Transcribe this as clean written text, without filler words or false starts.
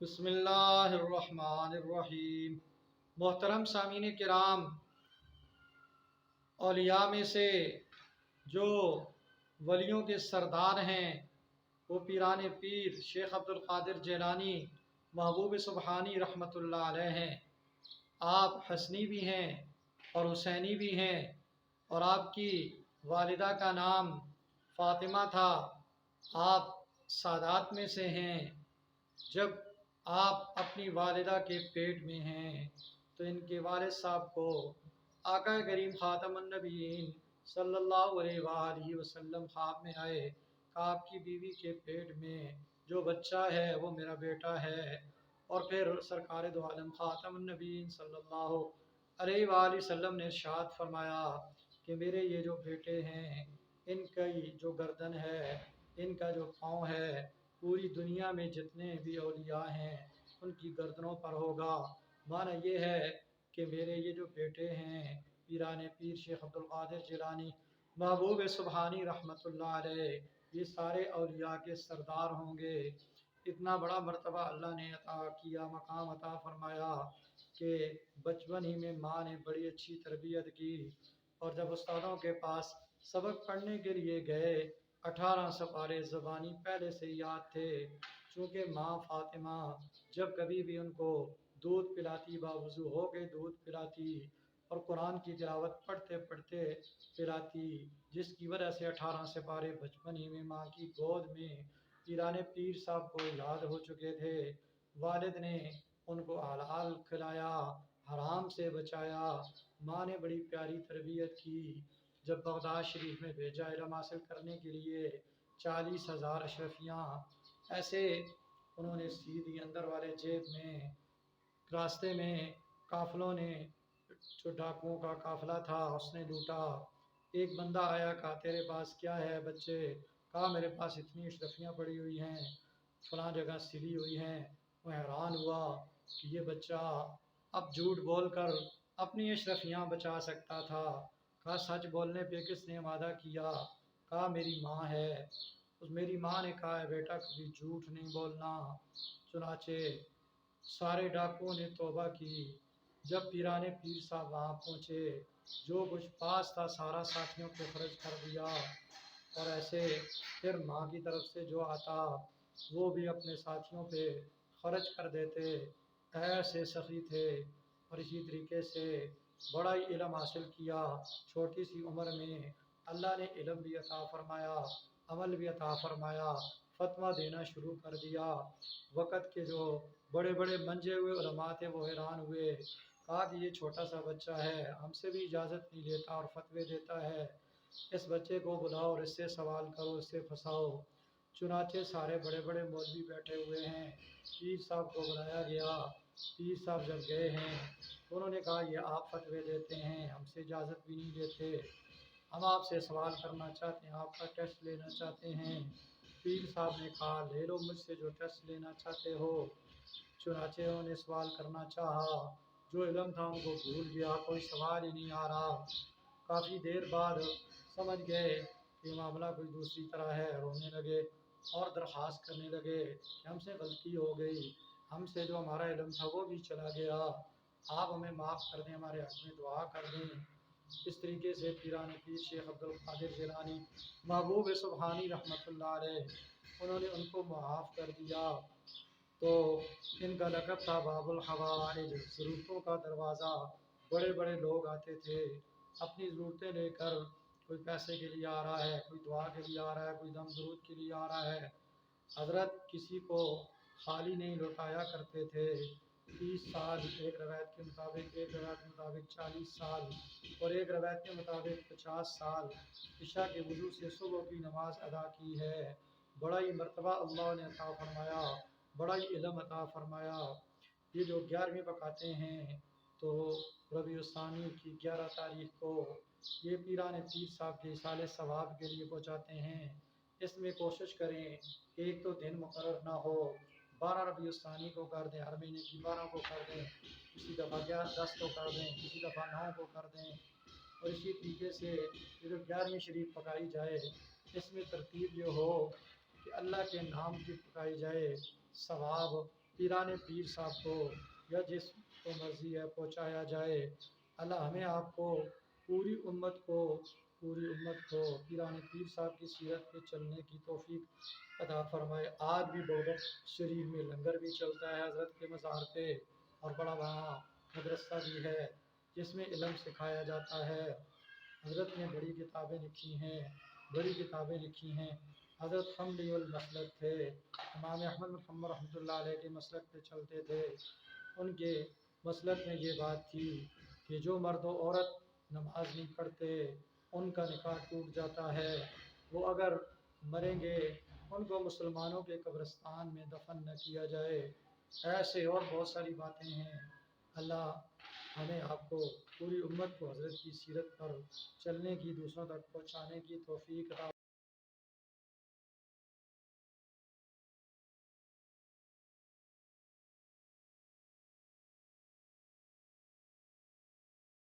بسم اللہ الرحمن الرحیم۔ محترم سامعین کرام، اولیاء میں سے جو ولیوں کے سردار ہیں وہ پیران پیر شیخ عبد القادر جیلانی محبوب سبحانی رحمۃ اللہ علیہ ہیں۔ آپ حسنی بھی ہیں اور حسینی بھی ہیں، اور آپ کی والدہ کا نام فاطمہ تھا۔ آپ سادات میں سے ہیں۔ جب آپ اپنی والدہ کے پیٹ میں ہیں تو ان کے والد صاحب کو آقا کریم خاتم النبیین صلی اللہ علیہ وآلہ وسلم خواب میں آئے کہ آپ کی بیوی کے پیٹ میں جو بچہ ہے وہ میرا بیٹا ہے۔ اور پھر سرکار دو عالم خاتم النبیین صلی اللہ علیہ وآلہ وسلم نے ارشاد فرمایا کہ میرے یہ جو بیٹے ہیں، ان کی جو گردن ہے، ان کا جو پاؤں ہے، پوری دنیا میں جتنے بھی اولیاء ہیں ان کی گردنوں پر ہوگا۔ معنی یہ ہے کہ میرے یہ جو بیٹے ہیں پیران پیر شیخ عبد القادر جیلانی محبوب سبحانی رحمۃ اللہ علیہ، یہ سارے اولیاء کے سردار ہوں گے۔ اتنا بڑا مرتبہ اللہ نے عطا کیا، مقام عطا فرمایا کہ بچپن ہی میں ماں نے بڑی اچھی تربیت کی، اور جب استادوں کے پاس سبق پڑھنے کے لیے گئے 18 سپارے زبانی پہلے سے یاد تھے، چونکہ ماں فاطمہ جب کبھی بھی ان کو دودھ پلاتی، باوضو ہو کے دودھ پلاتی اور قرآن کی تلاوت پڑھتے پڑھتے پلاتی، جس کی وجہ سے 18 سپارے بچپن ہی میں ماں کی گود میں پیران پیر صاحب کو یاد ہو چکے تھے۔ والد نے ان کو حلال کھلایا، حرام سے بچایا۔ ماں نے بڑی پیاری تربیت کی۔ جب بغداد شریف میں بھیجا علم حاصل کرنے کے لیے، 40,000 اشرفیاں ایسے انہوں نے سیدھی اندر والے جیب میں، راستے میں قافلوں نے، جو ڈاکوؤں کا قافلہ تھا اس نے لوٹا۔ ایک بندہ آیا، کہا تیرے پاس کیا ہے بچے؟ کہا میرے پاس اتنی اشرفیاں پڑی ہوئی ہیں، فلاں جگہ سلی ہوئی ہیں۔ وہ حیران ہوا کہ یہ بچہ اب جھوٹ بول کر اپنی اشرفیاں بچا سکتا تھا۔ کہا سچ بولنے پہ کس نے وعدہ کیا؟ کہا میری ماں ہے۔ اس میری ماں نے کہا ہے بیٹا کبھی جھوٹ نہیں بولنا۔ چنانچہ سارے ڈاکوؤں نے توبہ کی۔ جب پیران پیر صاحب وہاں پہنچے، جو کچھ پاس تھا سارا ساتھیوں پہ خرچ کر دیا، اور ایسے پھر ماں کی طرف سے جو آتا وہ بھی اپنے ساتھیوں پہ خرچ کر دیتے۔ ایسے سخی تھے، اور اسی طریقے سے بڑا ہی علم حاصل کیا۔ چھوٹی سی عمر میں اللہ نے علم بھی عطا فرمایا، عمل بھی عطا فرمایا، فتویٰ دینا شروع کر دیا۔ وقت کے جو بڑے بڑے منجے ہوئے علماء تھے وہ حیران ہوئے، کہا کہ یہ چھوٹا سا بچہ ہے، ہم سے بھی اجازت نہیں لیتا اور فتوے دیتا ہے، اس بچے کو بلاؤ اور اس سے سوال کرو، اس سے پھنساؤ۔ چنانچہ سارے بڑے بڑے مولوی بیٹھے ہوئے ہیں، پیر صاحب کو بلایا گیا۔ پیر صاحب جب گئے ہیں تو انہوں نے کہا یہ آپ فتوے دیتے ہیں، ہم سے اجازت بھی نہیں دیتے، ہم آپ سے سوال کرنا چاہتے ہیں، آپ کا ٹیسٹ لینا چاہتے ہیں۔ پیر صاحب نے کہا لے لو مجھ سے جو ٹیسٹ لینا چاہتے ہو۔ چنانچہ انہوں نے سوال کرنا چاہا، جو علم تھا ان کو بھول گیا، کوئی سوال ہی نہیں آ رہا۔ کافی دیر بعد سمجھ گئے کہ معاملہ کوئی دوسری طرح ہے، رونے لگے اور درخواست کرنے لگے کہ ہم سے غلطی ہو گئی، ہم سے جو ہمارا علم تھا وہ بھی چلا گیا، آپ ہمیں معاف کر دیں، ہمارے حق میں دعا کر دیں۔ اس طریقے سے پیران پیر شیخ عبد القادر جیلانی محبوب سبحانی رحمۃ اللہ علیہ، انہوں نے ان کو معاف کر دیا۔ تو ان کا لقب تھا باب الحوائج، ضرورتوں کا دروازہ۔ بڑے بڑے لوگ آتے تھے اپنی ضرورتیں لے کر، کوئی پیسے کے لیے آ رہا ہے، کوئی دعا کے لیے آ رہا ہے، کوئی دم درود کے لیے آ رہا ہے۔ حضرت کسی کو خالی نہیں لوٹایا کرتے تھے۔ 30 سال ایک روایت کے مطابق، ایک روایت کے مطابق 40 سال، اور ایک روایت کے مطابق 50 سال عشاء کے وضو سے صبح کی نماز ادا کی ہے۔ بڑا ہی مرتبہ اللہ نے عطا فرمایا، بڑا ہی علم عطا فرمایا۔ یہ جو 11ویں پکاتے ہیں تو ربیع الثانی کی 11 تاریخ کو یہ پیران پیر صاحب کے اصالِ ثواب کے لیے پہنچاتے ہیں۔ اس میں کوشش کریں ایک تو دن مقرر نہ ہو، 12 ربیع الثانی کو کر دیں، ہر مہینے کی 12 کو کر دیں، کسی دفعہ 10 کو کر دیں، کسی دفعہ 9 کو کر دیں، اور اسی طریقے سے یہ جو 11ویں شریف پکائی جائے اس میں ترتیب یہ ہو کہ اللہ کے نام کی پکائی جائے، ثواب پیران پیر صاحب کو یا جس کو مرضی ہے پہنچایا جائے۔ اللہ ہمیں آپ کو پوری امت کو پیران پیر صاحب کی سیرت پہ چلنے کی توفیق عطا فرمائے۔ آج بھی بہت شریف میں لنگر بھی چلتا ہے حضرت کے مزار پہ، اور بڑا وہاں مدرسہ بھی ہے جس میں علم سکھایا جاتا ہے۔ حضرت نے بڑی کتابیں لکھی ہیں۔ حضرت حملی المسلک تھے، امام احمد محمد رحمۃ اللہ علیہ کے مسلک پہ چلتے تھے۔ ان کے مسلک میں یہ بات تھی کہ جو مرد و عورت نماز نہیں پڑھتے ان کا نکاح ٹوٹ جاتا ہے، وہ اگر مریں گے ان کو مسلمانوں کے قبرستان میں دفن نہ کیا جائے۔ ایسے اور بہت ساری باتیں ہیں۔ اللہ ہمیں آپ کو پوری امت کو حضرت کی سیرت پر چلنے کی، دوسروں تک پہنچانے کی توفیق عطا